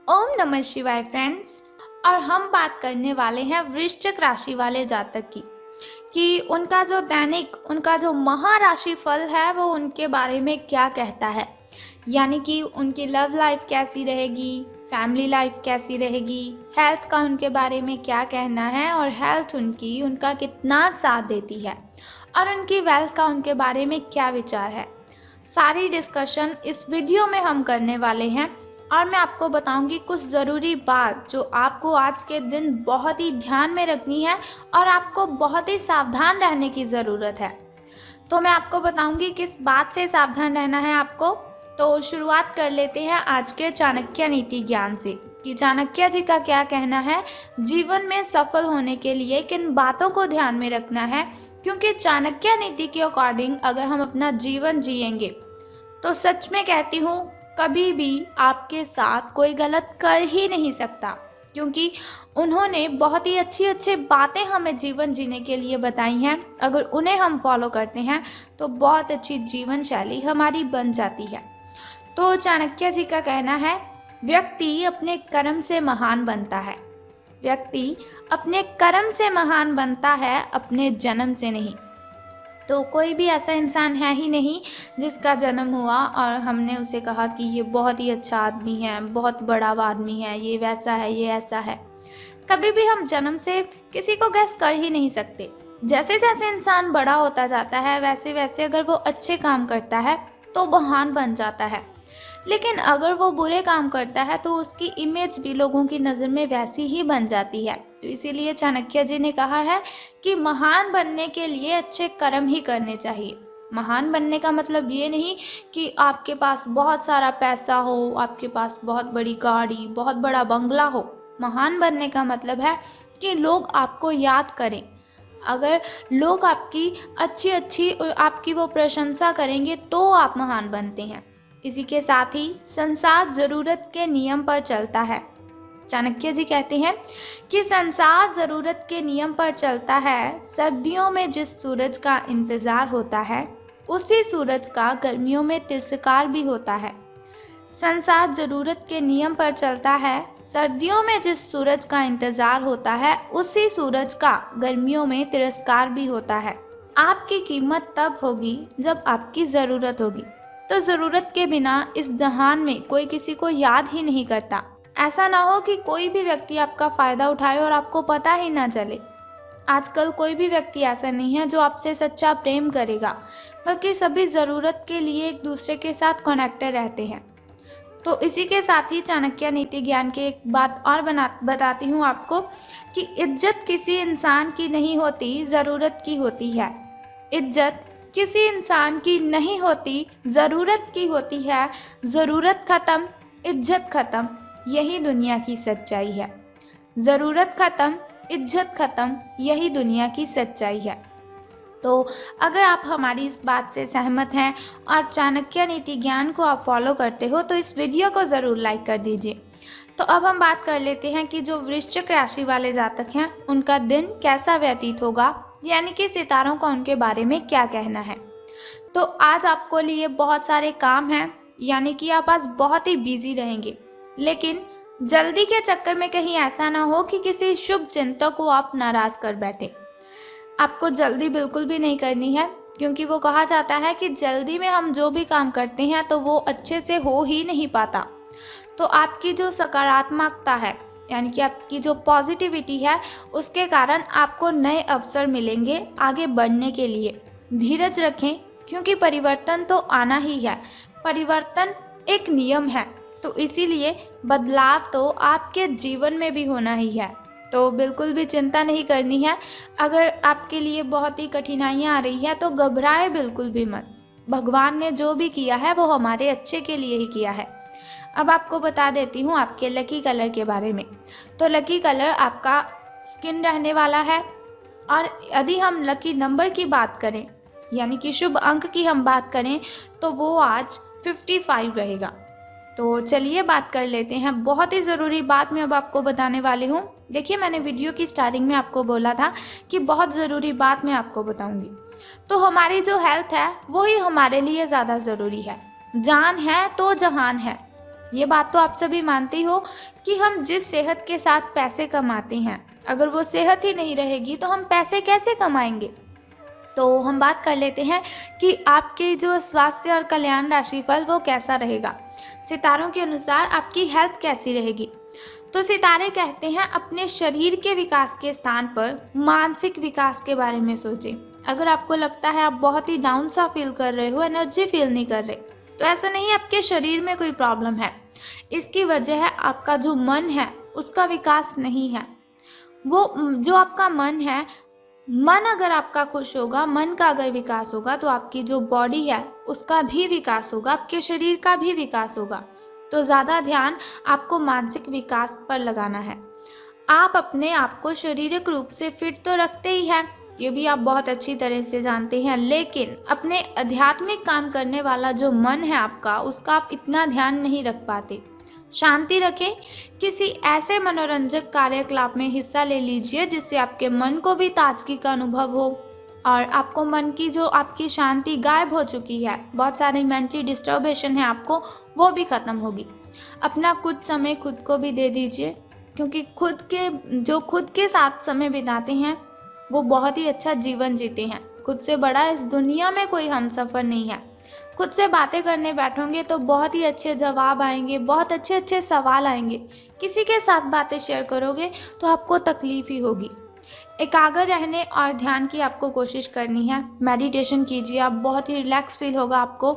ओम नमः शिवाय फ्रेंड्स। और हम बात करने वाले हैं वृश्चिक राशि वाले जातक की कि उनका जो दैनिक उनका जो महाराशि फल है वो उनके बारे में क्या कहता है। यानी कि उनकी लव लाइफ कैसी रहेगी, फैमिली लाइफ कैसी रहेगी, हेल्थ का उनके बारे में क्या कहना है और हेल्थ उनका कितना साथ देती है और उनकी वेल्थ का उनके बारे में क्या विचार है। सारी डिस्कशन इस वीडियो में हम करने वाले हैं और मैं आपको बताऊंगी कुछ ज़रूरी बात जो आपको आज के दिन बहुत ही ध्यान में रखनी है और आपको बहुत ही सावधान रहने की ज़रूरत है। तो मैं आपको बताऊंगी किस बात से सावधान रहना है आपको। तो शुरुआत कर लेते हैं आज के चाणक्य नीति ज्ञान से कि चाणक्य जी का क्या कहना है जीवन में सफल होने के लिए किन बातों को ध्यान में रखना है। क्योंकि चाणक्य नीति के अकॉर्डिंग अगर हम अपना जीवन जिएंगे तो सच में कहती हूँ कभी भी आपके साथ कोई गलत कर ही नहीं सकता, क्योंकि उन्होंने बहुत ही अच्छी अच्छी बातें हमें जीवन जीने के लिए बताई हैं। अगर उन्हें हम फॉलो करते हैं तो बहुत अच्छी जीवन शैली हमारी बन जाती है। तो चाणक्य जी का कहना है व्यक्ति अपने कर्म से महान बनता है। व्यक्ति अपने कर्म से महान बनता है, अपने जन्म से नहीं। तो कोई भी ऐसा इंसान है ही नहीं जिसका जन्म हुआ और हमने उसे कहा कि ये बहुत ही अच्छा आदमी है, बहुत बड़ा आदमी है, ये वैसा है, ये ऐसा है। कभी भी हम जन्म से किसी को गैस कर ही नहीं सकते। जैसे जैसे इंसान बड़ा होता जाता है वैसे वैसे अगर वो अच्छे काम करता है तो महान बन जाता है, लेकिन अगर वो बुरे काम करता है तो उसकी इमेज भी लोगों की नज़र में वैसी ही बन जाती है। तो इसीलिए चाणक्य जी ने कहा है कि महान बनने के लिए अच्छे कर्म ही करने चाहिए। महान बनने का मतलब ये नहीं कि आपके पास बहुत सारा पैसा हो, आपके पास बहुत बड़ी गाड़ी, बहुत बड़ा बंगला हो। महान बनने का मतलब है कि लोग आपको याद करें। अगर लोग आपकी अच्छी आपकी वो प्रशंसा करेंगे तो आप महान बनते हैं। इसी के साथ ही संसार ज़रूरत के नियम पर चलता है। चाणक्य जी कहते हैं कि संसार ज़रूरत के नियम पर चलता है। सर्दियों में जिस सूरज का इंतज़ार होता है उसी सूरज का गर्मियों में तिरस्कार भी होता है। संसार ज़रूरत के नियम पर चलता है। सर्दियों में जिस सूरज का इंतज़ार होता है उसी सूरज का गर्मियों में तिरस्कार भी होता है। आपकी कीमत तब होगी जब आपकी ज़रूरत होगी। तो ज़रूरत के बिना इस जहान में कोई किसी को याद ही नहीं करता। ऐसा ना हो कि कोई भी व्यक्ति आपका फ़ायदा उठाए और आपको पता ही ना चले। आजकल कोई भी व्यक्ति ऐसा नहीं है जो आपसे सच्चा प्रेम करेगा, बल्कि सभी ज़रूरत के लिए एक दूसरे के साथ कनेक्टेड रहते हैं। तो इसी के साथ ही चाणक्य नीति ज्ञान की एक बात और बताती हूँ आपको कि इज्जत किसी इंसान की नहीं होती, ज़रूरत की होती है। इज्जत किसी इंसान की नहीं होती, ज़रूरत की होती है। ज़रूरत ख़त्म, इज्जत ख़त्म, यही दुनिया की सच्चाई है। ज़रूरत ख़त्म, इज्जत ख़त्म, यही दुनिया की सच्चाई है। तो अगर आप हमारी इस बात से सहमत हैं और चाणक्य नीति ज्ञान को आप फॉलो करते हो तो इस वीडियो को ज़रूर लाइक कर दीजिए। तो अब हम बात कर लेते हैं कि जो वृश्चिक राशि वाले जातक हैं उनका दिन कैसा व्यतीत होगा, यानी कि सितारों का उनके बारे में क्या कहना है। तो आज आपको लिए बहुत सारे काम हैं, यानी कि आप आज बहुत ही बिजी रहेंगे, लेकिन जल्दी के चक्कर में कहीं ऐसा ना हो कि किसी शुभ चिंतक को आप नाराज़ कर बैठे। आपको जल्दी बिल्कुल भी नहीं करनी है, क्योंकि वो कहा जाता है कि जल्दी में हम जो भी काम करते हैं तो वो अच्छे से हो ही नहीं पाता। तो आपकी जो सकारात्मकता है, यानी कि आपकी जो पॉजिटिविटी है, उसके कारण आपको नए अवसर मिलेंगे आगे बढ़ने के लिए। धीरज रखें, क्योंकि परिवर्तन तो आना ही है। परिवर्तन एक नियम है, तो इसीलिए बदलाव तो आपके जीवन में भी होना ही है। तो बिल्कुल भी चिंता नहीं करनी है। अगर आपके लिए बहुत ही कठिनाइयाँ आ रही है तो घबराए बिल्कुल भी मत। भगवान ने जो भी किया है वो हमारे अच्छे के लिए ही किया है। अब आपको बता देती हूँ आपके लकी कलर के बारे में। तो लकी कलर आपका स्किन रहने वाला है। और यदि हम लकी नंबर की बात करें, यानी कि शुभ अंक की हम बात करें, तो वो आज 55 रहेगा। तो चलिए बात कर लेते हैं। बहुत ही ज़रूरी बात मैं अब आपको बताने वाली हूँ। देखिए, मैंने वीडियो की स्टार्टिंग में आपको बोला था कि बहुत ज़रूरी बात मैं आपको बताऊँगी। तो हमारी जो हेल्थ है वो ही हमारे लिए ज़्यादा ज़रूरी है। जान है तो जहान है। ये बात तो आप सभी मानते ही हो कि हम जिस सेहत के साथ पैसे कमाते हैं, अगर वो सेहत ही नहीं रहेगी तो हम पैसे कैसे कमाएंगे। तो हम बात कर लेते हैं कि आपके जो स्वास्थ्य और कल्याण राशिफल वो कैसा रहेगा। सितारों के अनुसार आपकी हेल्थ कैसी रहेगी। तो सितारे कहते हैं अपने शरीर के विकास के स्थान पर मानसिक विकास के बारे में सोचें। अगर आपको लगता है आप बहुत ही डाउन सा फील कर रहे हो, एनर्जी फील नहीं कर रहे, तो ऐसा नहीं है आपके शरीर में कोई प्रॉब्लम है। इसकी वजह है आपका जो मन है उसका विकास नहीं है। वो जो आपका मन है, मन अगर आपका खुश होगा, मन का अगर विकास होगा तो आपकी जो बॉडी है उसका भी विकास होगा, आपके शरीर का भी विकास होगा। तो ज़्यादा ध्यान आपको मानसिक विकास पर लगाना है। आप अपने आप को शारीरिक रूप से फिट तो रखते ही हैं, ये भी आप बहुत अच्छी तरह से जानते हैं, लेकिन अपने आध्यात्मिक काम करने वाला जो मन है आपका, उसका आप इतना ध्यान नहीं रख पाते। शांति रखें, किसी ऐसे मनोरंजक कार्यकलाप में हिस्सा ले लीजिए जिससे आपके मन को भी ताजगी का अनुभव हो और आपको मन की जो आपकी शांति गायब हो चुकी है, बहुत सारी मेंटली डिस्टर्बेशन है आपको, वो भी ख़त्म होगी। अपना कुछ समय खुद को भी दे दीजिए, क्योंकि खुद के साथ समय बिताते हैं वो बहुत ही अच्छा जीवन जीते हैं। खुद से बड़ा इस दुनिया में कोई हमसफ़र नहीं है। खुद से बातें करने बैठोगे तो बहुत ही अच्छे जवाब आएंगे, बहुत अच्छे अच्छे सवाल आएंगे। किसी के साथ बातें शेयर करोगे तो आपको तकलीफ ही होगी। एकाग्र रहने और ध्यान की आपको कोशिश करनी है। मेडिटेशन कीजिए, आप बहुत ही रिलैक्स फील होगा आपको।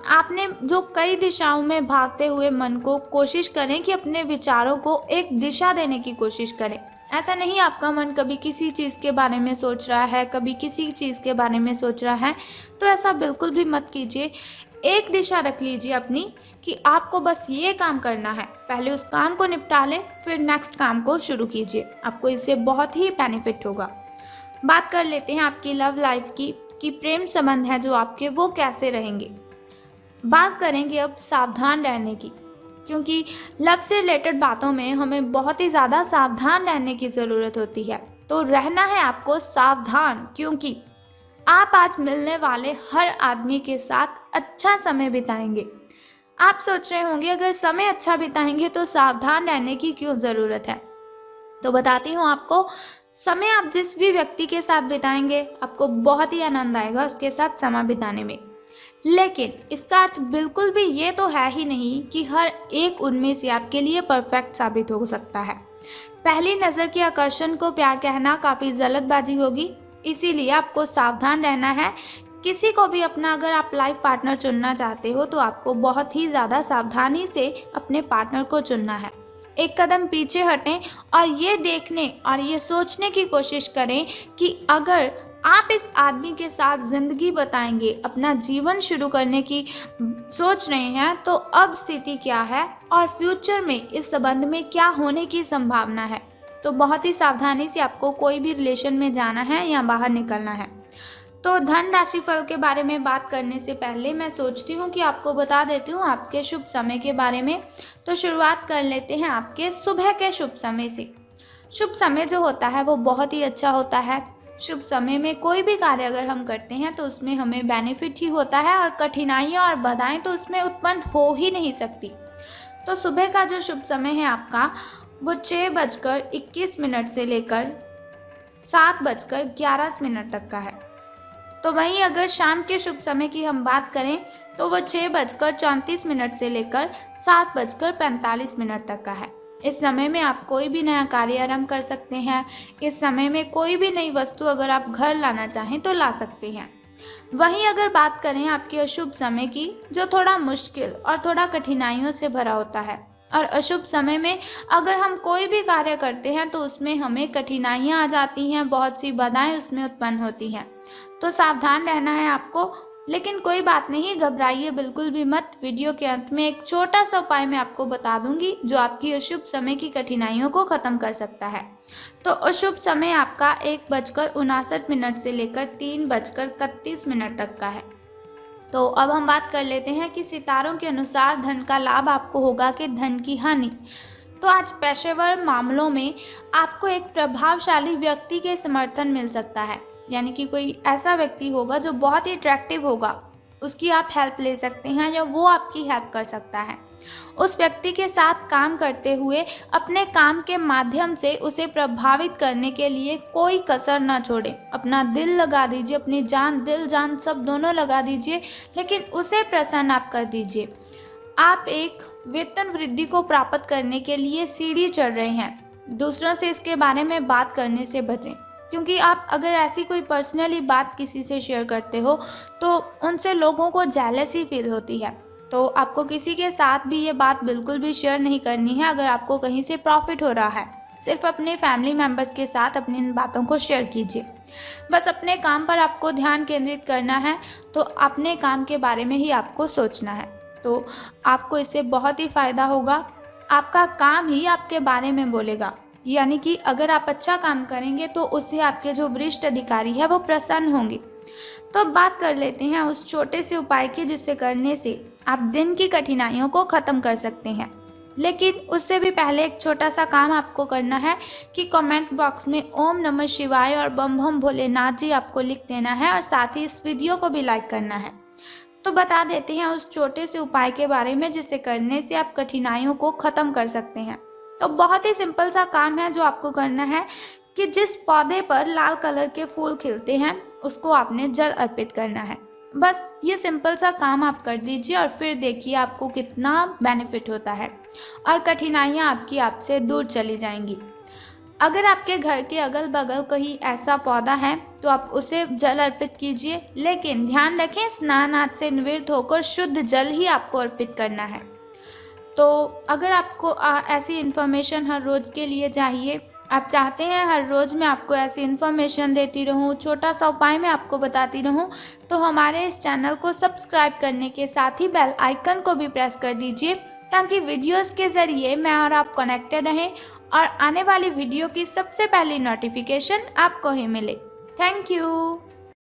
आपने जो कई दिशाओं में भागते हुए मन को कोशिश करें कि अपने विचारों को एक दिशा देने की कोशिश करें। ऐसा नहीं आपका मन कभी किसी चीज़ के बारे में सोच रहा है, कभी किसी चीज़ के बारे में सोच रहा है, तो ऐसा बिल्कुल भी मत कीजिए। एक दिशा रख लीजिए अपनी कि आपको बस ये काम करना है, पहले उस काम को निपटा लें, फिर नेक्स्ट काम को शुरू कीजिए। आपको इससे बहुत ही बेनिफिट होगा। बात कर लेते हैं आपकी लव लाइफ की कि प्रेम संबंध है जो आपके वो कैसे रहेंगे। बात करेंगे अब सावधान रहने की, क्योंकि लव से रिलेटेड बातों में हमें बहुत ही ज़्यादा सावधान रहने की ज़रूरत होती है। तो रहना है आपको सावधान, क्योंकि आप आज मिलने वाले हर आदमी के साथ अच्छा समय बिताएंगे। आप सोच रहे होंगे अगर समय अच्छा बिताएंगे तो सावधान रहने की क्यों ज़रूरत है। तो बताती हूँ आपको, समय आप जिस भी व्यक्ति के साथ बिताएंगे आपको बहुत ही आनंद आएगा उसके साथ समय बिताने में। लेकिन इसका अर्थ बिल्कुल भी ये तो है ही नहीं कि हर एक उनमें से आपके लिए परफेक्ट साबित हो सकता है। पहली नज़र के आकर्षण को प्यार कहना काफ़ी जल्दबाजी होगी, इसीलिए आपको सावधान रहना है। किसी को भी अपना अगर आप लाइफ पार्टनर चुनना चाहते हो तो आपको बहुत ही ज़्यादा सावधानी से अपने पार्टनर को चुनना है। एक कदम पीछे हटें और ये देखने और ये सोचने की कोशिश करें कि अगर आप इस आदमी के साथ ज़िंदगी बताएंगे, अपना जीवन शुरू करने की सोच रहे हैं, तो अब स्थिति क्या है और फ्यूचर में इस संबंध में क्या होने की संभावना है। तो बहुत ही सावधानी से आपको कोई भी रिलेशन में जाना है या बाहर निकलना है। तो धन राशि फल के बारे में बात करने से पहले मैं सोचती हूँ कि आपको बता देती हूँ आपके शुभ समय के बारे में। तो शुरुआत कर लेते हैं आपके सुबह के शुभ समय से। शुभ समय जो होता है वो बहुत ही अच्छा होता है। शुभ समय में कोई भी कार्य अगर हम करते हैं तो उसमें हमें बेनिफिट ही होता है और कठिनाइयाँ और बाधाएं तो उसमें उत्पन्न हो ही नहीं सकती। तो सुबह का जो शुभ समय है आपका वो 6:21 से लेकर 7:11 तक का है। तो वहीं अगर शाम के शुभ समय की हम बात करें तो वो 6:34 से लेकर 7:45 तक का है। इस समय में आप कोई भी नया कार्य आरंभ कर सकते हैं। इस समय में कोई भी नई वस्तु अगर आप घर लाना चाहें तो ला सकते हैं। वहीं अगर बात करें आपके अशुभ समय की, जो थोड़ा मुश्किल और थोड़ा कठिनाइयों से भरा होता है, और अशुभ समय में अगर हम कोई भी कार्य करते हैं तो उसमें हमें कठिनाइयाँ आ जाती हैं, बहुत सी बाधाएं उसमें उत्पन्न होती हैं। तो सावधान रहना है आपको। लेकिन कोई बात नहीं, घबराइए बिल्कुल भी मत। वीडियो के अंत में एक छोटा सा उपाय मैं आपको बता दूंगी जो आपकी अशुभ समय की कठिनाइयों को ख़त्म कर सकता है। तो अशुभ समय आपका 1:59 से लेकर 3:31 तक का है। तो अब हम बात कर लेते हैं कि सितारों के अनुसार धन का लाभ आपको होगा कि धन की हानि। तो आज पेशेवर मामलों में आपको एक प्रभावशाली व्यक्ति के समर्थन मिल सकता है, यानी कि कोई ऐसा व्यक्ति होगा जो बहुत ही अट्रैक्टिव होगा, उसकी आप हेल्प ले सकते हैं या वो आपकी हेल्प कर सकता है। उस व्यक्ति के साथ काम करते हुए अपने काम के माध्यम से उसे प्रभावित करने के लिए कोई कसर ना छोड़ें। अपना दिल लगा दीजिए, अपनी जान, दिल जान सब दोनों लगा दीजिए, लेकिन उसे प्रसन्न आप कर दीजिए। आप एक वेतन वृद्धि को प्राप्त करने के लिए सीढ़ी चढ़ रहे हैं। दूसरों से इसके बारे में बात करने से बचें, क्योंकि आप अगर ऐसी कोई पर्सनली बात किसी से शेयर करते हो तो उनसे लोगों को जेलसी फील होती है। तो आपको किसी के साथ भी ये बात बिल्कुल भी शेयर नहीं करनी है अगर आपको कहीं से प्रॉफिट हो रहा है। सिर्फ अपने फैमिली मेम्बर्स के साथ अपनी इन बातों को शेयर कीजिए। बस अपने काम पर आपको ध्यान केंद्रित करना है, तो अपने काम के बारे में ही आपको सोचना है। तो आपको इससे बहुत ही फ़ायदा होगा। आपका काम ही आपके बारे में बोलेगा, यानी कि अगर आप अच्छा काम करेंगे तो उससे आपके जो वरिष्ठ अधिकारी है वो प्रसन्न होंगे। तो अब बात कर लेते हैं उस छोटे से उपाय की जिससे करने से आप दिन की कठिनाइयों को ख़त्म कर सकते हैं। लेकिन उससे भी पहले एक छोटा सा काम आपको करना है कि कमेंट बॉक्स में ओम नमः शिवाय और बम बम भोलेनाथ जी आपको लिख देना है और साथ ही इस वीडियो को भी लाइक करना है। तो बता देते हैं उस छोटे से उपाय के बारे में जिसे करने से आप कठिनाइयों को ख़त्म कर सकते हैं। तो बहुत ही सिंपल सा काम है जो आपको करना है कि जिस पौधे पर लाल कलर के फूल खिलते हैं उसको आपने जल अर्पित करना है। बस ये सिंपल सा काम आप कर दीजिए और फिर देखिए आपको कितना बेनिफिट होता है और कठिनाइयाँ आपकी आपसे दूर चली जाएंगी। अगर आपके घर के अगल बगल कहीं ऐसा पौधा है तो आप उसे जल अर्पित कीजिए, लेकिन ध्यान रखें स्नान आदि से निवृत्त होकर शुद्ध जल ही आपको अर्पित करना है। तो अगर आपको ऐसी इन्फॉर्मेशन हर रोज़ के लिए चाहिए, आप चाहते हैं हर रोज़ मैं आपको ऐसी इन्फॉर्मेशन देती रहूं, छोटा सा उपाय मैं आपको बताती रहूं, तो हमारे इस चैनल को सब्सक्राइब करने के साथ ही बेल आइकन को भी प्रेस कर दीजिए, ताकि वीडियोस के ज़रिए मैं और आप कनेक्टेड रहें और आने वाली वीडियो की सबसे पहली नोटिफिकेशन आपको ही मिले। Thank you.